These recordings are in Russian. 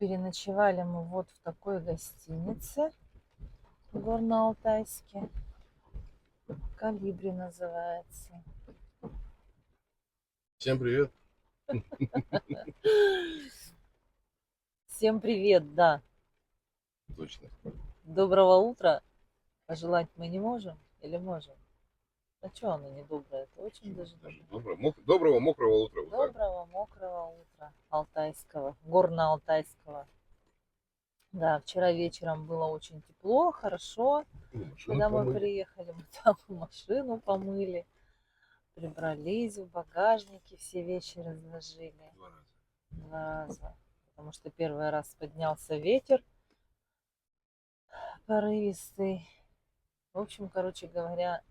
Переночевали мы вот в такой гостинице в Горно-Алтайске. Колибри называется. Всем привет. Всем привет, да. Точно. Доброго утра пожелать мы не можем или можем? А что оно не доброе? Это очень даже доброе. Доброго мокрого утра. Вот Доброго мокрого утра алтайского, горно-алтайского. Да, вчера вечером было очень тепло, хорошо. Когда мы приехали, мы там машину помыли, прибрались в багажнике, все вещи разложили. Два раза. Потому что первый раз поднялся ветер порывистый. В общем, короче говоря,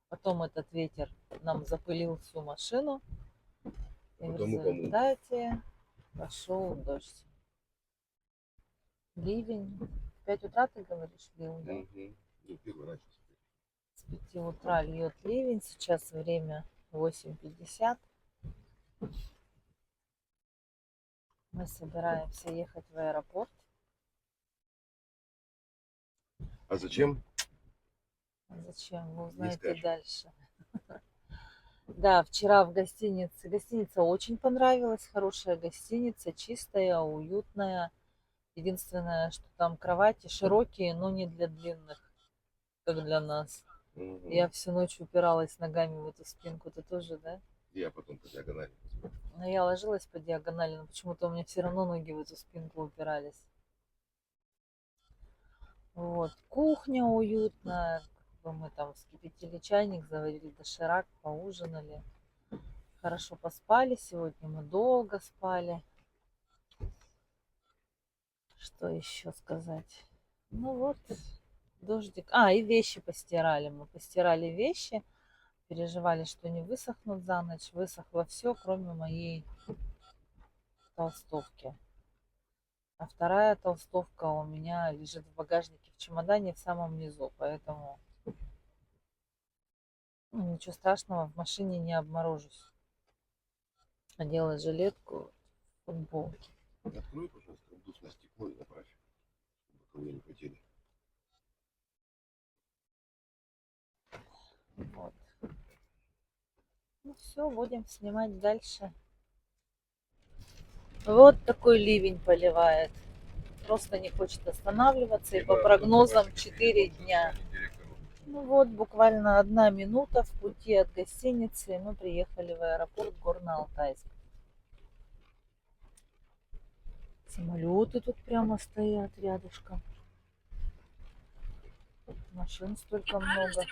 потом этот ветер нам запылил всю машину. И в результате пошел дождь. Ливень. В 5 утра, ты говоришь, лил, да? С 5 утра льет ливень. Сейчас время 8:50. Мы собираемся ехать в аэропорт. А зачем? Зачем? Вы узнаете дальше. Да, вчера в гостинице. Гостиница очень понравилась. Хорошая гостиница, чистая, уютная. Единственное, что там кровати широкие, но не для длинных, как для нас. Я всю ночь упиралась ногами в эту спинку. Ты тоже, да? Я потом по диагонали. Но я ложилась по диагонали, но почему-то у меня все равно ноги в эту спинку упирались. Вот. Кухня уютная. Мы там вскипятили чайник, заварили доширак, поужинали. Хорошо поспали сегодня, мы долго спали. Что еще сказать? Ну вот, дождик. И вещи постирали. Мы постирали вещи, переживали, что не высохнут за ночь. Высохло все, кроме моей толстовки. А вторая толстовка у меня лежит в багажнике в чемодане в самом низу, поэтому ничего страшного, в машине не обморожусь. Одела жилетку, футболки. Открой, пожалуйста, воздушное стекло и направь, чтобы кого не хотели. Вот. Ну все, будем снимать дальше. Вот такой ливень поливает. Просто не хочет останавливаться. И по прогнозам 4 дня. Ну вот, буквально 1 минута в пути от гостиницы. И мы приехали в аэропорт Горно-Алтайск. Самолеты тут прямо стоят рядышком. Машин столько много.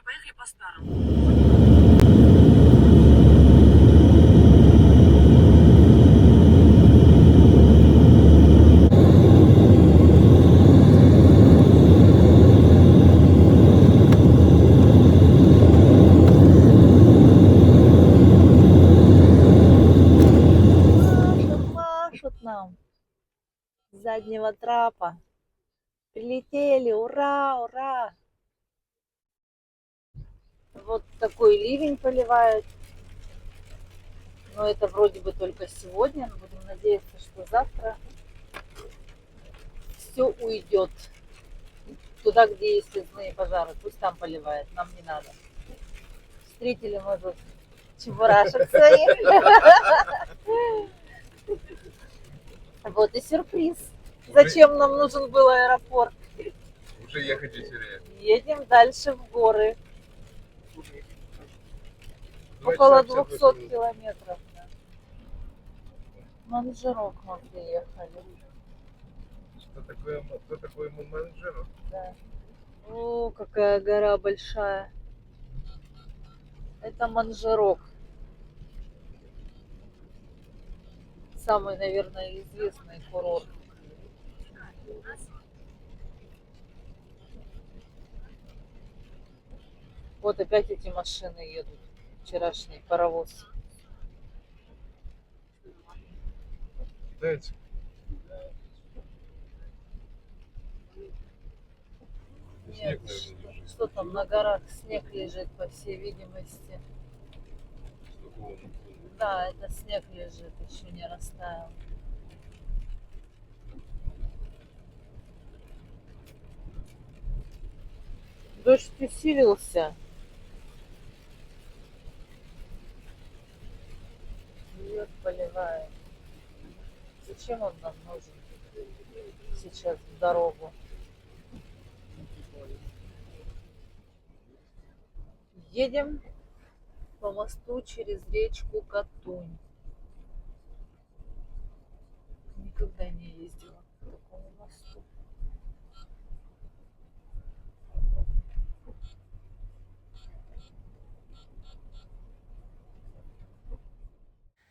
Машут нам с заднего трапа. Прилетели, ура, ура! Вот такой ливень поливает. Но это вроде бы только сегодня. Будем надеяться, что завтра все уйдет туда, где есть лесные пожары. Пусть там поливает, нам не надо. Встретили мы тут чебурашек своих. Вот и сюрприз. Зачем нам нужен был аэропорт? Уже ехать веселее. Едем дальше в горы. Около 200 километров. Манжерок мы приехали. Кто такой Манжерок? Да. О, какая гора большая. Это Манжерок. Самый, наверное, известный курорт. Вот опять эти машины едут. Вчерашний паровоз. Китайцы. Нет, что там на горах снег лежит, по всей видимости. Да, это снег лежит, еще не растаял. Дождь усилился. Льет, поливает. Зачем он нам нужен сейчас в дорогу? Едем по мосту через речку Катунь. Никогда не ездила по такому мосту.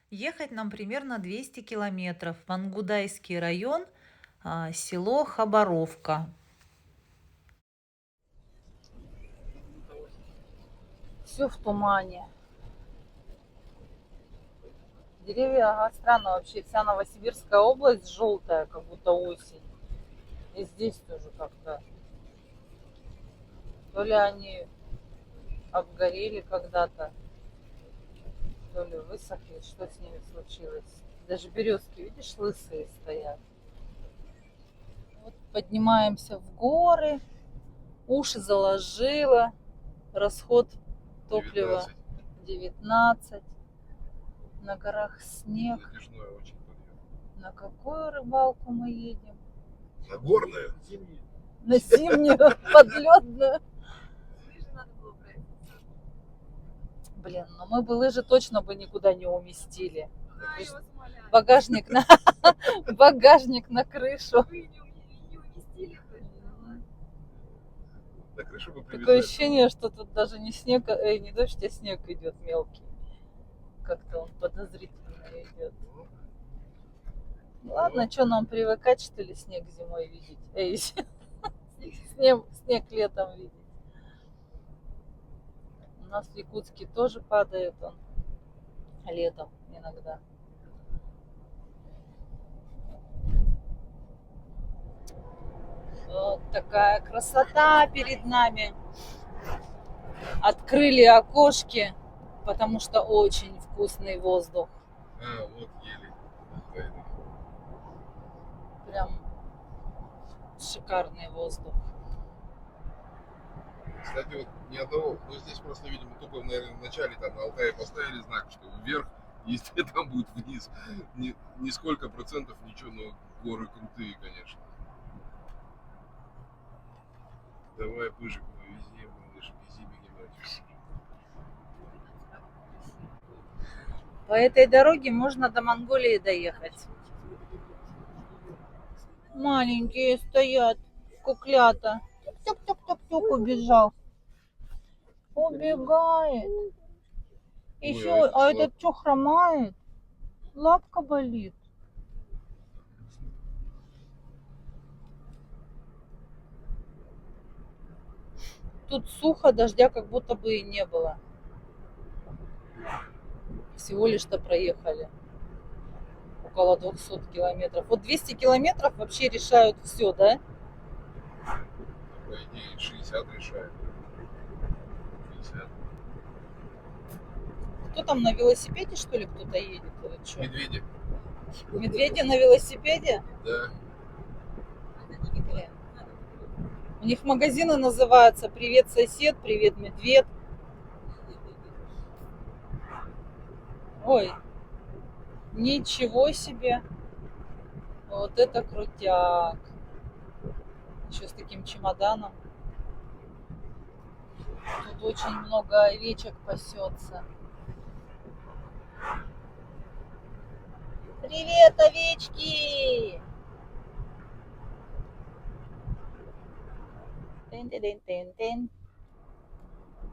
Ехать нам примерно 200 километров. Мангудайский район, село Хабаровка. Все в тумане. Деревья, ага, странно вообще. Вся Новосибирская область желтая, как будто осень. И здесь тоже как-то. То ли они обгорели когда-то, то ли высохли. Что с ними случилось? Даже березки, видишь, лысые стоят. Вот поднимаемся в горы. Уши заложило. Расход топлива 19. На горах снег. Затяжной очень подъем. На какую рыбалку мы едем? На горную? На зимнюю, подледную. Блин, ну мы бы лыжи точно бы никуда не уместили. Багажник на багажник на крышу. На крышу бы Такое привязали. ощущение, что тут даже не снег, не дождь, а снег идет мелкий. Как-то он подозрительно идет. Ладно, что нам привыкать, что ли, снег зимой видеть? Снег летом видеть. У нас в Якутске тоже падает он летом иногда. Вот такая красота перед нами. Открыли окошки, потому что очень вкусный воздух. А, вот ели. Прям шикарный воздух. Кстати, вот ни одного, ну здесь просто, видимо, тупо, наверное, в начале там на Алтае поставили знак, что вверх, если там будет вниз, ни сколько процентов ничего, но горы крутые, конечно. Давай, пыжик, мой, вези, малыш, вези, бегемотик. По этой дороге можно до Монголии доехать. Маленькие стоят, куклята. Тук-тук-тук-тук, убежал. Убегает. Еще, Ой, а этот что, хромает? Лапка болит. Тут сухо, дождя как будто бы и не было. Всего лишь-то проехали. Около 200 километров. Вот 200 километров вообще решают все, да? По идее, 60 решает. 50. Кто там на велосипеде, что ли, кто-то едет? Или что? Медведи. Медведи на велосипеде? Да. Блин. У них магазины называются «Привет, сосед», «Привет, медведь». Ой, ничего себе. Вот это крутяк. Еще с таким чемоданом. Тут очень много овечек пасется. Привет, овечки! Тын-тын-тын-тын.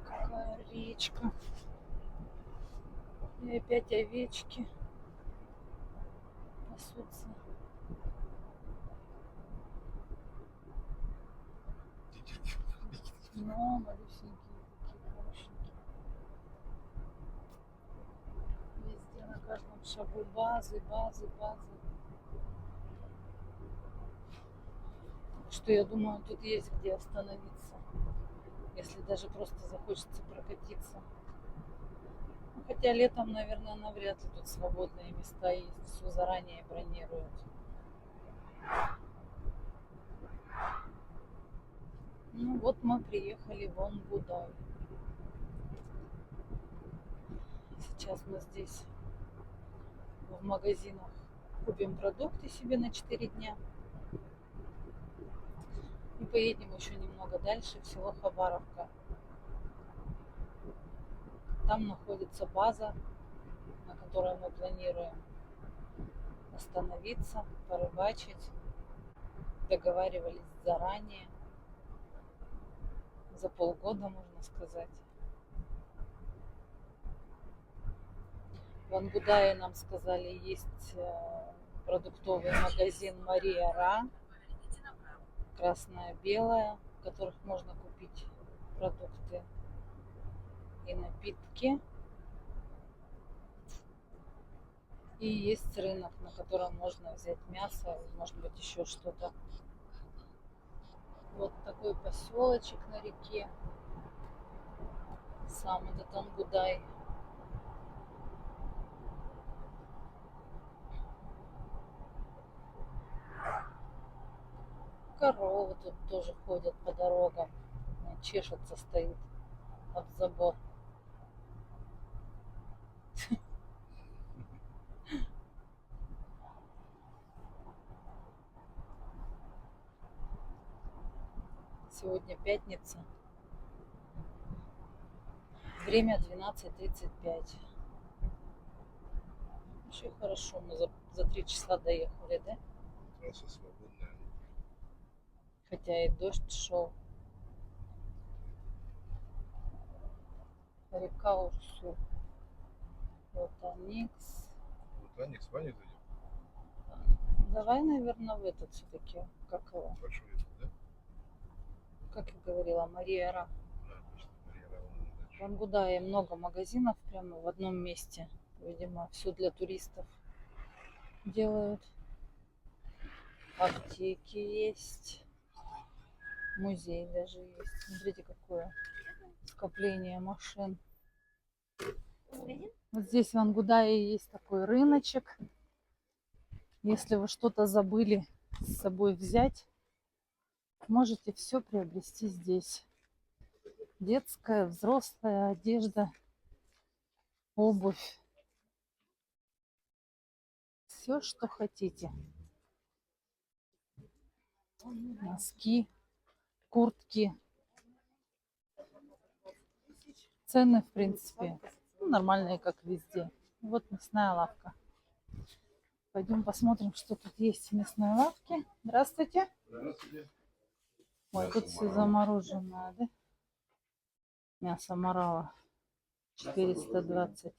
Какая речка. И опять овечки пасутся. Ну, малюсенькие такие, хорошенькие. Везде на каждом шагу базы. Что я думаю, тут есть где остановиться, если даже просто захочется прокатиться. Ну, хотя летом, наверное, навряд ли тут свободные места есть, все заранее бронируют. Ну, Вот мы приехали в Онгудай. Сейчас мы здесь в магазинах купим продукты себе на 4 дня. И поедем еще немного дальше в село Хабаровка. Там находится база, на которой мы планируем остановиться, порыбачить. Договаривались заранее, за полгода, можно сказать. В Ангудае нам сказали, есть продуктовый магазин Мария Ра, красная-белая, в которых можно купить продукты и напитки. И есть рынок, на котором можно взять мясо, может быть, еще что-то. Вот такой поселочек на реке. Сам этот Ангудай. Коровы тут тоже ходят по дорогам. Чешется, стоит об забор. Сегодня пятница. Время 12:35. Еще хорошо, мы за 3 часа доехали, да? Трасса свободная. Хотя и дождь шел. Река Урсу. Вот Аникс. Вот Аникс, Ваня зайдем. Давай, наверное, в этот все-таки. Как его? Большой это, да? Как я говорила, Мария Ра. Точно, Мария Ра, вон дальше. В Ангудае много магазинов прямо в одном месте. Видимо, все для туристов делают. Аптеки есть. Музей даже есть. Смотрите, какое скопление машин. Вот здесь в Ангудае есть такой рыночек. Если вы что-то забыли с собой взять, можете все приобрести здесь. Детская, взрослая одежда, обувь. Все, что хотите. Носки, куртки. Цены, в принципе, нормальные, как везде. Вот мясная лавка. Пойдем посмотрим, что тут есть в мясной лавке. Здравствуйте. Здравствуйте. Ой, Мясо тут все морала. замороженное, да? Мясо морала. 420.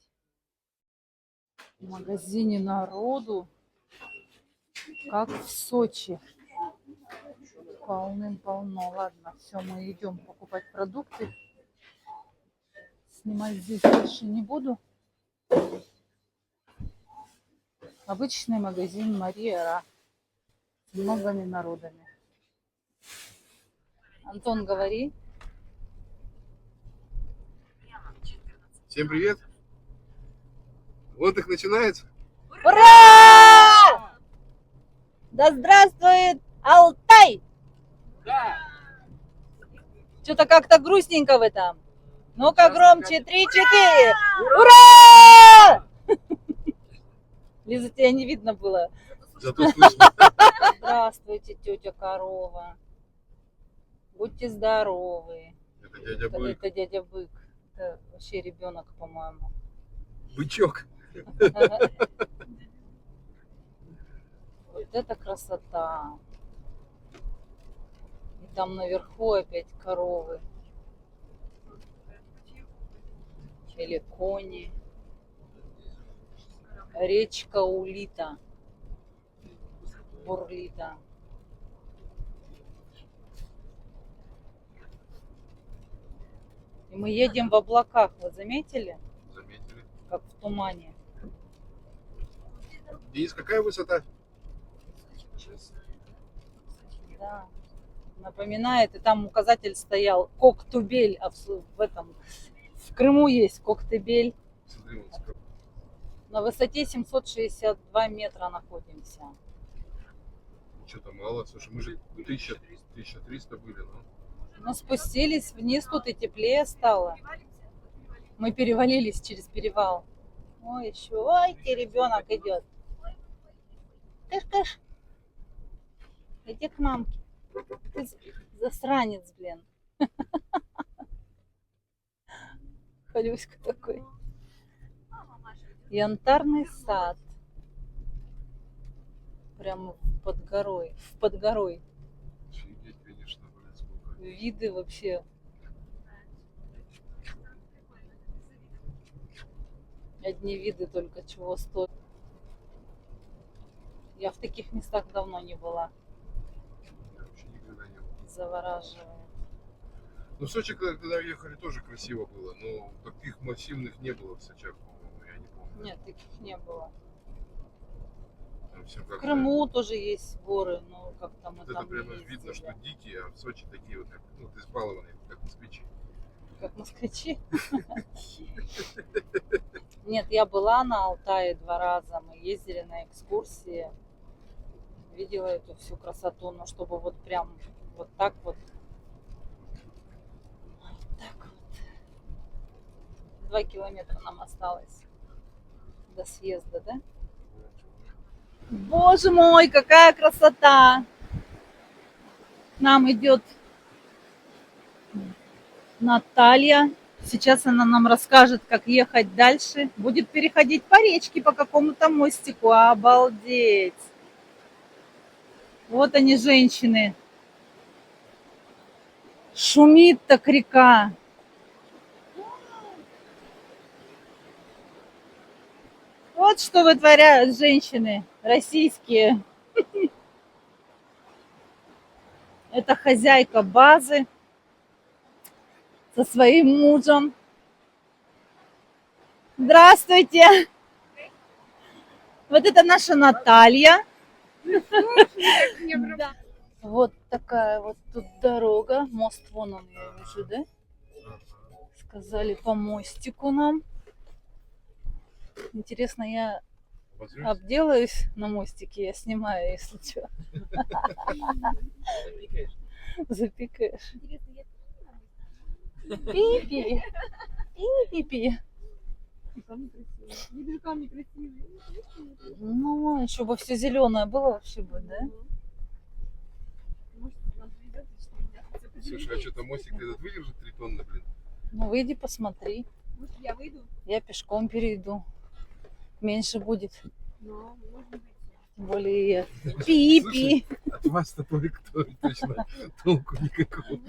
В магазине народу, как в Сочи. Полным-полно. Ладно, все, мы идем покупать продукты. Снимать здесь больше не буду. Обычный магазин Мария Ра. С многими народами. Антон, говори. Всем привет. Отдых начинается. Ура! Да здравствует Алтай! Да. Что-то как-то грустненько вы там. Ну-ка громче, 3-4. Ура! Лиза, тебя не видно было. Зато слышно. Здравствуйте, тетя Корова. Будьте здоровы. Это дядя Бык. Это дядя Бык. Это вообще ребенок, по-моему. Бычок. Вот это красота. И там наверху опять коровы. Или кони. Речка Улита. Бурлита. И мы едем в облаках, вы заметили? Заметили. Как в тумане. Денис, какая высота? Да. Напоминает, и там указатель стоял Коктебель, а в Крыму есть Коктебель. Смотри, вот сколько. На высоте 762 метра находимся. Что-то мало. Слушай, мы же 1300 были, ну. Мы спустились вниз, тут и теплее стало. Мы перевалились через перевал. Ой, еще, ой, ребенок идет. Кыш-кыш. Иди к мамке. Ты засранец, блин. Халюська такой. Янтарный сад. Прямо под горой. Под горой. Офигеть, конечно, блин, сколько. Виды вообще. Одни виды только чего стоят. Я в таких местах давно не была. Я вообще никогда не был. Завораживает. Ну, в Сочи, когда ехали, тоже красиво было, но таких массивных не было в Сочах, по-моему, я не помню. Нет, таких не было. Там все В как-то... Крыму тоже есть горы, но как-то мы Вот там это прямо не видно, ездили. что дикие, а в Сочи такие вот, как, ну, избалованные, как москвичи. Как москвичи. Нет, я была на Алтае 2 раза. Мы ездили на экскурсии. Видела эту всю красоту, но чтобы вот прям вот так вот. Так вот. 2 километра нам осталось до съезда, да? Боже мой, какая красота! Нам идет Наталья. Сейчас она нам расскажет, как ехать дальше. Будет переходить по речке, по какому-то мостику. Обалдеть! Вот они, женщины. Шумит так река. Вот что вытворяют женщины российские. Это хозяйка базы со своим мужем. Здравствуйте! Вот это наша Наталья. Вот такая вот тут дорога. Мост вон он, я вижу, да? Сказали по мостику нам. Интересно, я обделаюсь на мостике, я снимаю, если что. Запикаешь. Пи-пи. Пи-пи-пи. Ну, еще бы все зеленое было вообще бы, да? Слушай, а что-то мостик этот выдержит 3 тонны, блин? Ну, выйди, посмотри. Может, я выйду? Я пешком перейду. Меньше будет. Ну, может быть. Тем более я. Пи-пи. От вас-то точно толку никакого.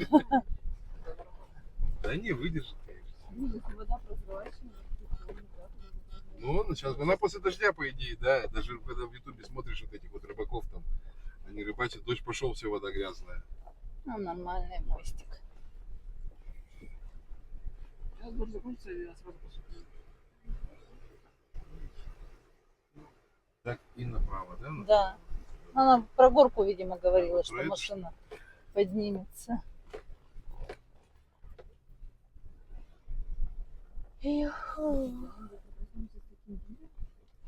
Да не, выдержит, конечно. Ну, если вода прозрачная. Ну, сейчас, она после дождя, по идее, да. Даже когда в Ютубе смотришь вот этих вот рыбаков там, они рыбачат, дождь пошел, все, вода грязная. Ну, нормальный мостик. Сейчас дождь закончится, и я сразу посмотрю. Так, и направо, да? Да. Она про горку, видимо, говорила, что Про это? машина поднимется. Иху.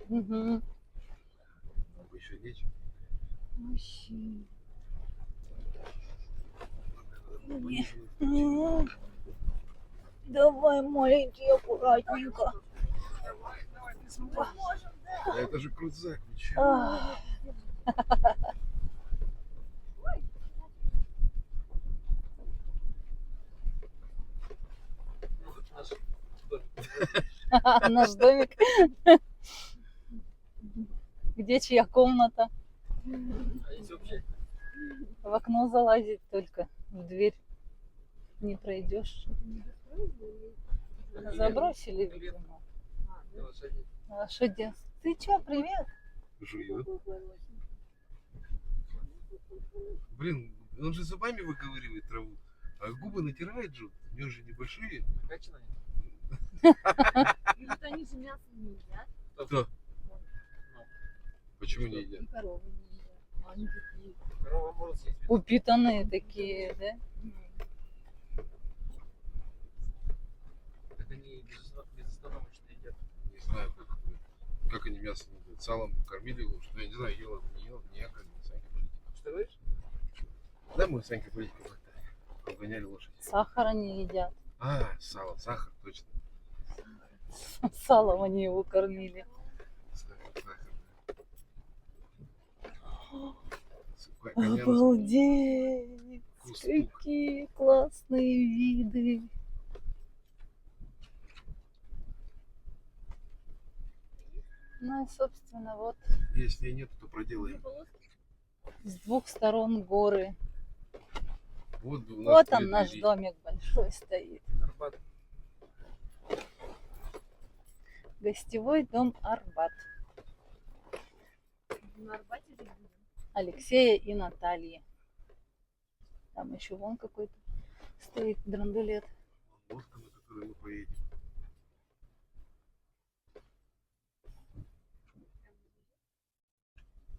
Угу. Еще лечь. Вообще. Ну, Давай, маленький, аккуратненько. а это же крузак, ничего. Ах. Наш домик. Где чья комната? В окно залазить только. В дверь не пройдешь. Забросили, видимо. А что делать? Ты чё, привет? Жует. Блин, он же зубами выковыривает траву, а губы натирает же. У него же небольшие. Может, они же мясо не едят? Кто? Почему не едят? И коровы не едят. А они такие. Упитанные такие, да? Так они безостановочно едят. Не знаю, как они мясо не едят. Салом кормили его, что я не знаю, ел, не ел, не я кормил, Санька политика. Что говоришь? Да, мы Санька политика. гоняли лошадь. Сахара не едят. Сало, сахар, точно. Салом они его кормили. Сахар. Коня Обалдеть! кустук. Какие классные виды! Ну и, собственно, вот Если нет, то проделаем. с двух сторон горы. Вот, у нас Вот он, две наш двери. домик большой стоит. Арбат. Гостевой дом Арбат. На Арбате жить будем. Алексея и Натальи. Там еще вон какой-то стоит драндулет. Лодка, на которой мы поедем.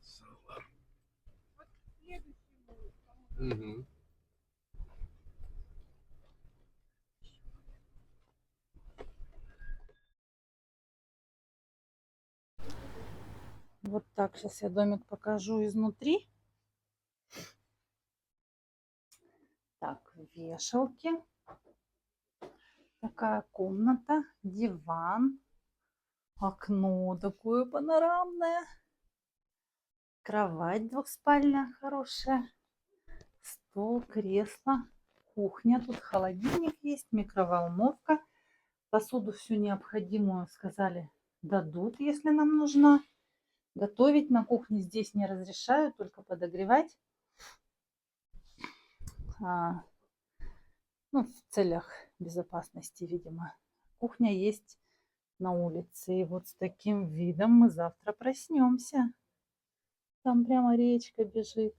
Сало. Угу. Вот так, сейчас я домик покажу изнутри. Так, вешалки. Такая комната, диван, окно такое панорамное, кровать двухспальная хорошая, стол, кресло, кухня, тут холодильник есть, микроволновка, посуду всю необходимую, сказали, дадут, если нам нужна. Готовить на кухне здесь не разрешают, только подогревать. Ну, в целях безопасности, видимо. Кухня есть на улице. И вот с таким видом мы завтра проснемся. Там прямо речка бежит.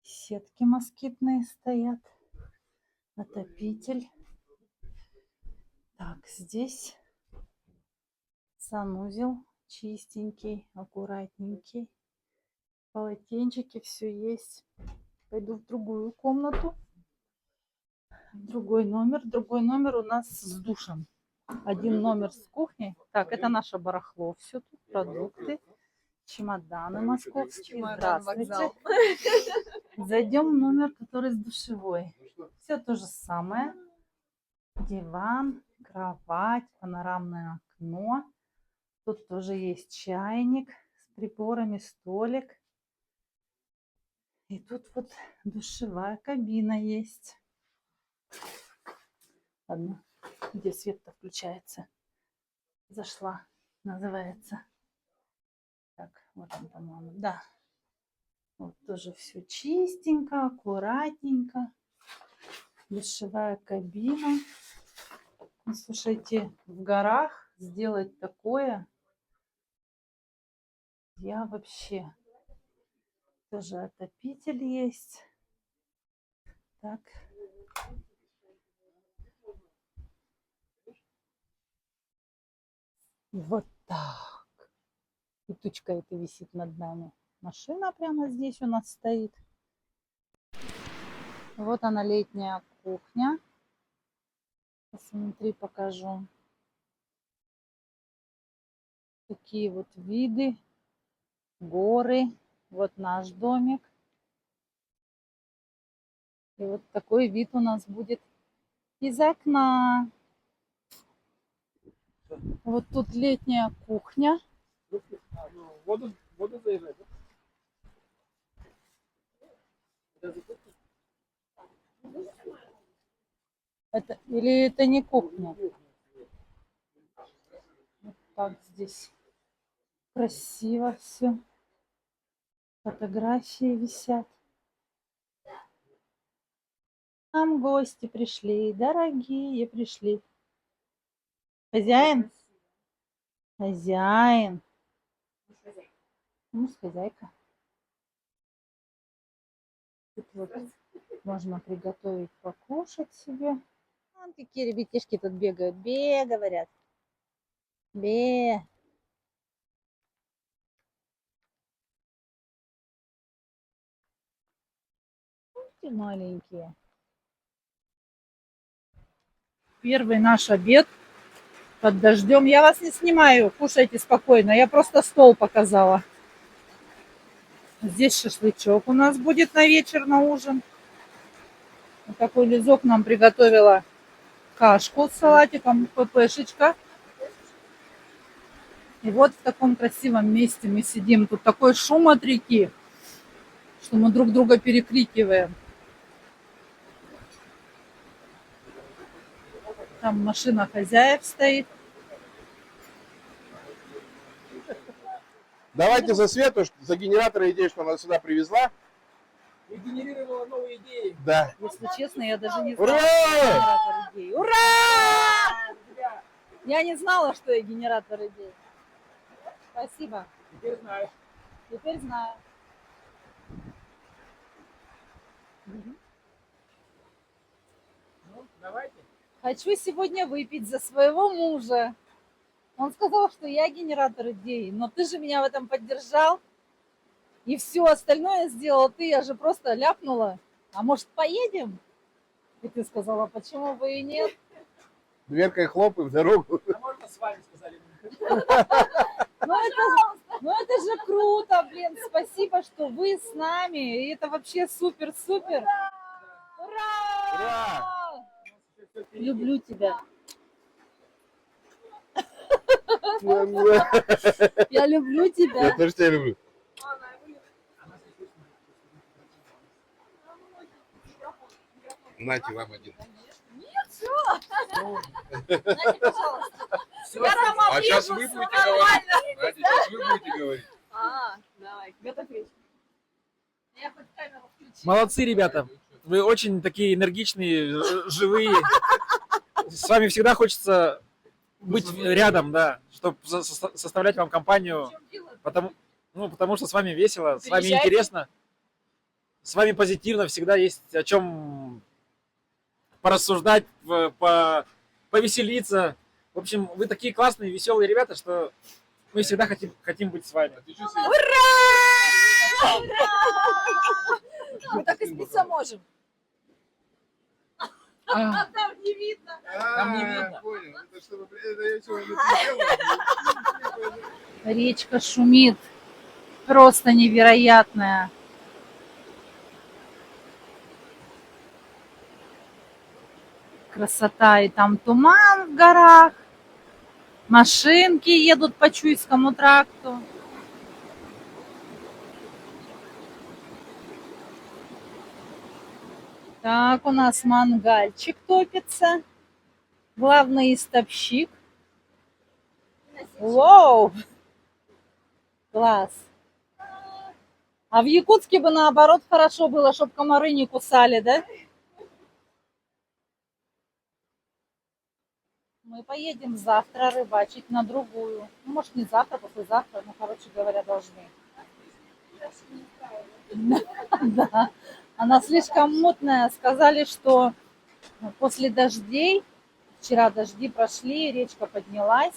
Сетки москитные стоят. Отопитель. Так, здесь санузел чистенький, аккуратненький. Полотенчики, все есть. Пойду в другую комнату. Другой номер. Другой номер у нас с душем. Один номер с кухней. Так, это наше барахло. Все тут, продукты, чемоданы московские. Здравствуйте. Зайдем в номер, который с душевой. Все то же самое. Диван, кровать, панорамное окно. Тут тоже есть чайник с приборами, столик. И тут вот душевая кабина есть. Ладно, где свет-то включается? Зашла, называется. Так, вот он, по-моему, да. Вот тоже все чистенько, аккуратненько. Душевая кабина. Ну, слушайте, в горах сделать такое, я вообще... Тоже отопитель есть. Так. Вот так. И тучка эта висит над нами. Машина прямо здесь у нас стоит. Вот она, летняя кухня. Посмотри, покажу. Такие вот виды. Горы. Вот наш домик. И вот такой вид у нас будет из окна. Вот тут летняя кухня. Воду заезжать, да? Это, или это не кухня? Вот так здесь красиво все. Фотографии висят. Нам гости пришли, дорогие пришли. Хозяин? Хозяин. Ну, хозяйка. Тут вот можно приготовить покушать себе. Вон какие ребятишки тут бегают. Бе, говорят. Бе. Эти маленькие. Первый наш обед под дождем. Я вас не снимаю, кушайте спокойно. Я просто стол показала. Здесь шашлычок у нас будет на вечер, на ужин. такой лизок нам приготовила кашку с салатиком, ППшечка. И вот в таком красивом месте мы сидим. Тут такой шум от реки, что мы друг друга перекрикиваем. Там машина хозяев стоит. Давайте за Свету, за генератора идею, что она сюда привезла. И генерировала новые идеи. Да. Если честно, я даже не знала, Ура! что я генератор идей. Ура! Я не знала, что я генератор идей. Спасибо. Теперь знаешь. Теперь знаю. Ну, давайте. Хочу сегодня выпить за своего мужа. Он сказал, что я генератор идей, но ты же меня в этом поддержал. И все остальное сделал ты, я же просто ляпнула. А может, поедем? И ты сказала, почему бы и нет? Дверкой хлопаем в дорогу. А можно с вами, сказали? Ну это же круто, блин. Спасибо, что вы с нами. И это вообще супер-супер. Ура! Ура! Люблю тебя. Я люблю тебя. Я тоже тебя люблю. Нате вам один. Знаете, пожалуйста. Я сама А сейчас вы будете говорить. Надя, сейчас вы будете говорить. Давай, готовь. Я хоть камеру включила. Молодцы, ребята. Вы очень такие энергичные, живые. С вами всегда хочется быть рядом, да, чтобы составлять вам компанию. Потому что с вами весело, с вами Приезжайте. интересно, с вами позитивно, всегда есть о чем порассуждать, повеселиться. В общем, вы такие классные, веселые ребята, что мы всегда хотим быть с вами. Мы так и спиться можем. А, Там не видно. Там не видно. Понял. Это чтобы это я сегодня Речка шумит. Просто невероятная. Красота. И там туман в горах. Машинки едут по Чуйскому тракту. Так, у нас мангальчик топится. Главный истопщик. Вау! Класс. А в Якутске бы наоборот хорошо было, чтобы комары не кусали, да? Мы поедем завтра рыбачить на другую. Ну, может, не завтра, послезавтра, но, короче говоря, должны. Да. Она слишком мутная. Сказали, что после дождей, вчера дожди прошли, речка поднялась.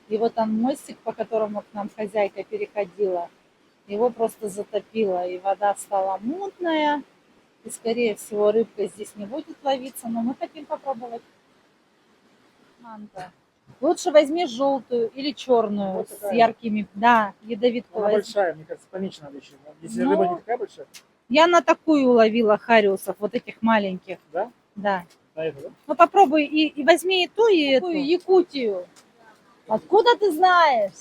И вот там мостик, по которому к нам хозяйка переходила, его просто затопило. И вода стала мутная. И, скорее всего, рыбка здесь не будет ловиться. Но мы хотим попробовать. Манго. Лучше возьми желтую или черную Вот с такая. яркими. Да, ядовитку Она возьми. большая, мне кажется, поменьше надо еще. Если Ну, рыба не такая большая, Я на такую ловила хариусов, вот этих маленьких. да? Да. На это, да? Ну попробуй и возьми и ту, и эту. Якутию. Откуда ты знаешь?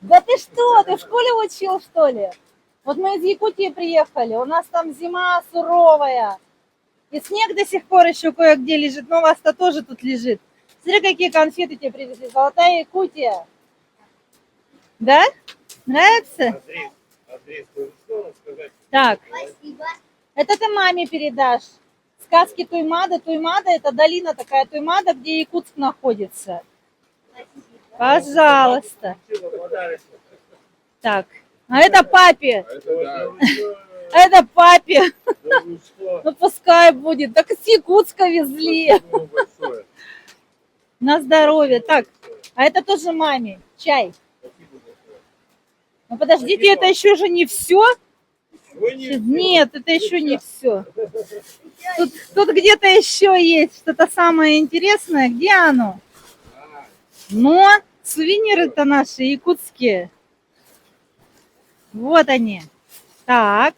Да ты что, ты в школе учил, что ли? Вот мы из Якутии приехали, у нас там зима суровая. И снег до сих пор еще кое-где лежит, но у вас-то тоже тут лежит. Смотри, какие конфеты тебе привезли. Золотая Якутия. Да? Нравится? Так. Это ты маме передашь. Сказки Туймада. Туймада — это долина такая Туймада, где Якутск находится. Пожалуйста. Так. А это папе. А это папе. Ну пускай будет. Так с Якутска везли. На здоровье. Так. А это тоже маме. Чай. Ну подождите, это еще же не все. Нет, это еще не все. Тут где-то еще есть что-то самое интересное. Где оно? Но сувениры-то наши якутские. Вот они. Так.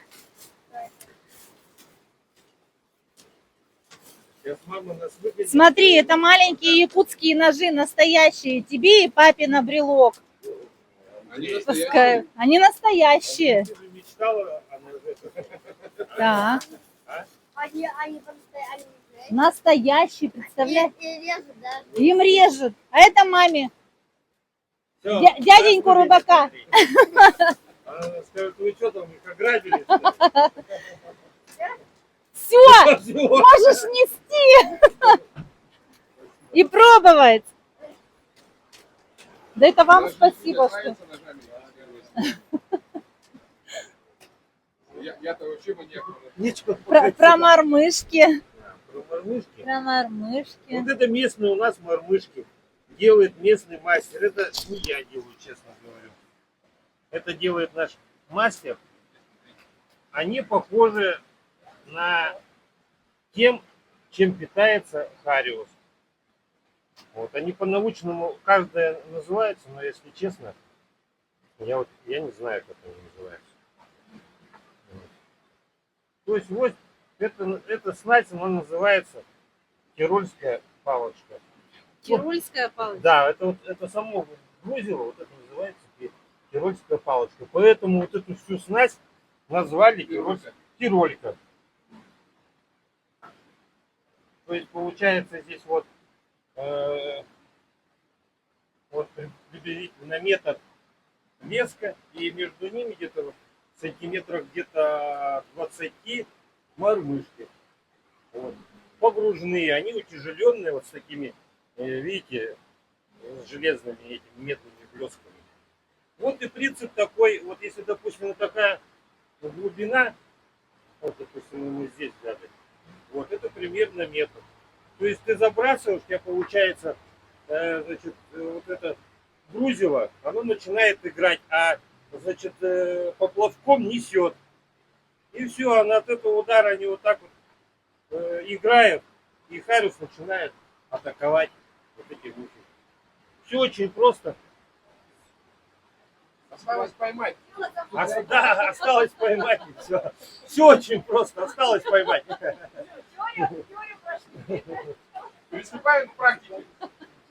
Сейчас мама нас выгонит. Смотри, это маленькие якутские ножи, настоящие. Тебе и папе на брелок. Они Пускай. настоящие? Они настоящие. Ты же мечтала о ноже. Да. Они Настоящие, представляешь? режут, да? Им режут. А это маме. Всё, Дяденьку нас выгонит, рыбака. Андрей. Она скажет, вы что там, их ограбили? Все, Всё. можешь нести. И пробовать. Да это вам Даже спасибо, не что... нравится ножами, я-то вообще маньяк. Ничего. Про мормышки. Про мормышки. Про мормышки. Вот это местные у нас мормышки. Делает местный мастер. Это не я делаю, честно говорю. Это делает наш мастер. Они похожи на тем, чем питается хариус. Вот они по-научному каждая называется, но если честно, я не знаю, как они называются. Вот. То есть вот эта снасть, она называется тирольская палочка. Тирольская палочка. Да, это само грузило, вот это называется тирольская палочка. Поэтому вот эту всю снасть назвали тиролька. То есть получается здесь вот приблизительно метр леска, и между ними где-то вот сантиметров где-то 20 мормышки. Вот. Погружные, они утяжеленные вот с такими, видите, с железными этими медными блесками. Вот и принцип такой, вот если, допустим, вот такая глубина, вот, допустим, мы здесь взяли, вот это примерно метр. То есть ты забрасываешь, у тебя получается, значит, вот это грузило, оно начинает играть, а, значит, поплавком несет. И все, от этого удара они вот так вот играют, и хариус начинает атаковать вот эти гуси. Все очень просто. Осталось поймать. Да, осталось поймать. Все очень просто, осталось поймать. Приступаем к практике.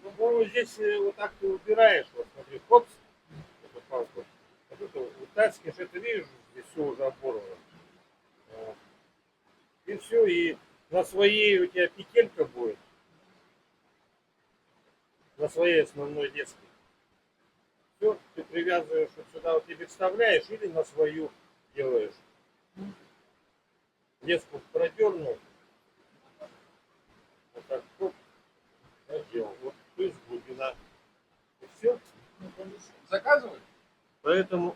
Ну, по-моему, здесь вот так ты убираешь, вот смотри, хопс, эту палку, вот это вытаскиваешь, это видишь, здесь все уже оборвано. Вот. И все, и на своей у тебя петелька будет, на своей основной леске. Все, ты привязываешь вот сюда, вот тебе вставляешь или на свою делаешь. Леску продернул, вот так, хоп, надел. Вот, то есть глубина. И все. Заказывай. Поэтому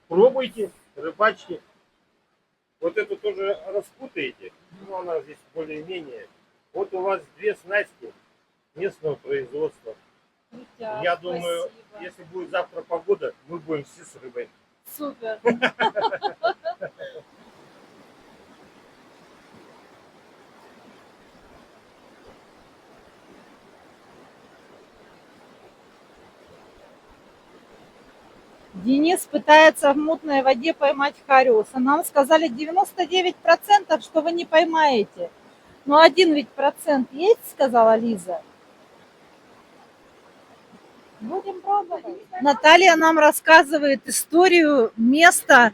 пробуйте, рыбачьте. Вот эту тоже распутаете. Ну, она здесь более-менее. Вот у вас две снасти местного производства. Я думаю, если будет завтра погода, мы будем все с рыбой. Супер. Денис пытается в мутной воде поймать хариуса. Нам сказали 99%, что вы не поймаете. Но 1 ведь процент есть, сказала Лиза. Будем пробовать. Наталья нам рассказывает историю места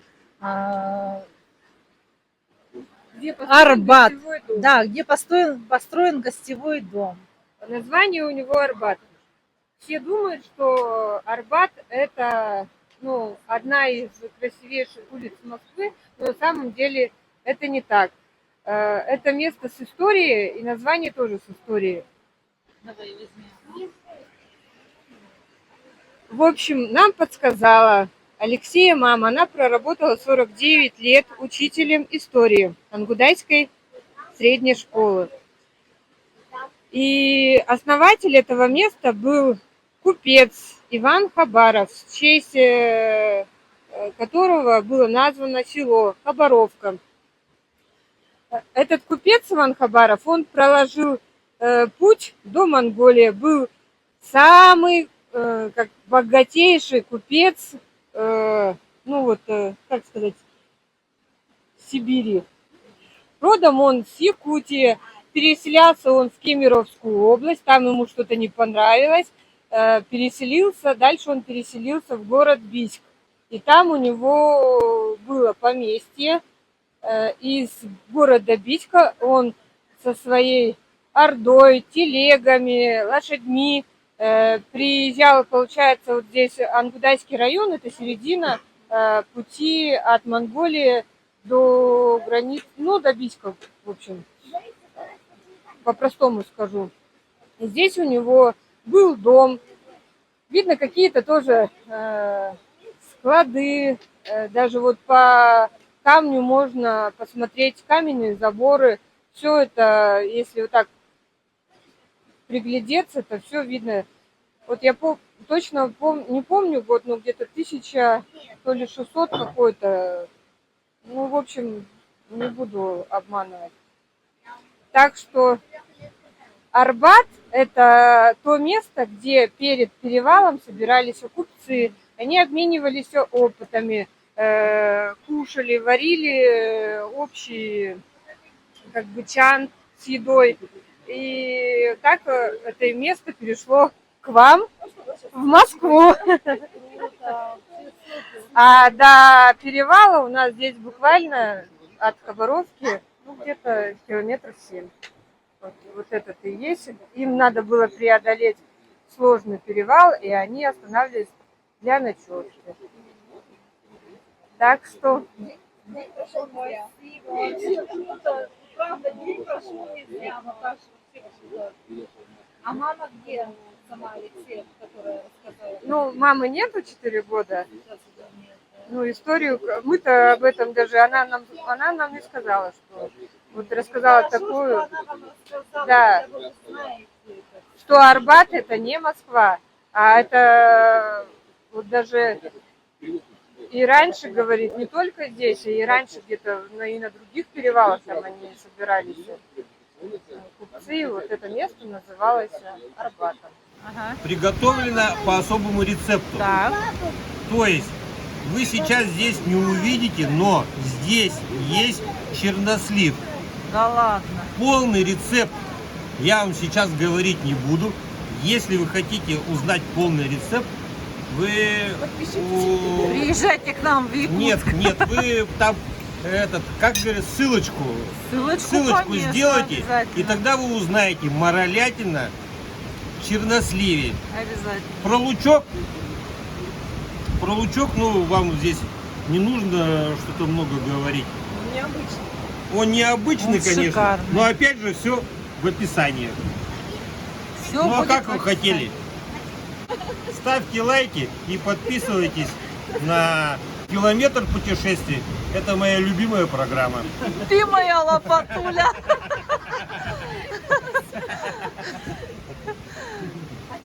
Арбат. Да, где построен гостевой дом. Название у него Арбат. Все думают, что Арбат это одна из красивейших улиц Москвы, но на самом деле это не так. Это место с историей, и название тоже с историей. Давай возьмем. В общем, нам подсказала Алексея мама. Она проработала 49 лет учителем истории Ангудайской средней школы. И основатель этого места был купец Иван Хабаров, в честь которого было названо село Хабаровка. Этот купец Иван Хабаров, он проложил путь до Монголии, был самый как богатейший купец, как сказать, Сибири. Родом он с Якутии, переселялся он в Кемеровскую область, там ему что-то не понравилось, дальше он переселился в город Бийск. И там у него было поместье. Из города Бийска он со своей ордой, телегами, лошадьми приезжал, получается, вот здесь Ангудайский район, это середина пути от Монголии до границ, ну, до Бийска, в общем, по-простому скажу. И здесь у него был дом, видно, какие-то тоже склады, даже вот по камню можно посмотреть, каменные заборы, все это, если вот так приглядеться, это все видно. Вот я точно не помню год, но где-то 1600 какой-то, ну, в общем, не буду обманывать. Так что Арбат – это то место, где перед перевалом собирались купцы. Они обменивались опытами, кушали, варили общий как бы чан с едой. И так это место перешло к вам в Москву. А до перевала у нас здесь буквально от Хабаровки, ну, где-то километров 7. Вот этот и есть. Им надо было преодолеть сложный перевал, и они останавливались для ночевки. Так что... Правда, не прошу не зря, Наташа. А мама где? Сама Алексея, которая рассказала? Ну, мамы нету 4 года. Ну, историю, мы-то об этом даже, она нам не сказала, что вот рассказала такую, да, что Арбат это не Москва, а это вот даже и раньше, говорит, не только здесь, и раньше где-то и на других перевалах там они собирались купцы, вот это место называлось Арбатом. Ага. Приготовлено по особому рецепту. Так. То есть вы сейчас здесь не увидите, но здесь есть чернослив. Да ладно. Полный рецепт я вам сейчас говорить не буду. Если вы хотите узнать полный рецепт, вы... Приезжайте к нам в Якутск. Нет, вы там, как говорят, ссылочку Конечно, сделайте, обязательно. и тогда вы узнаете моролятина, черносливе. Обязательно. Про лучок, ну, вам здесь не нужно что-то много говорить. Необычно. Он необычный, Он конечно, шикарный. но опять же все в описании. Все Ну а будет как в вы описании. хотели? Ставьте лайки и подписывайтесь на «Километр путешествий». Это моя любимая программа. Ты моя лопатуля.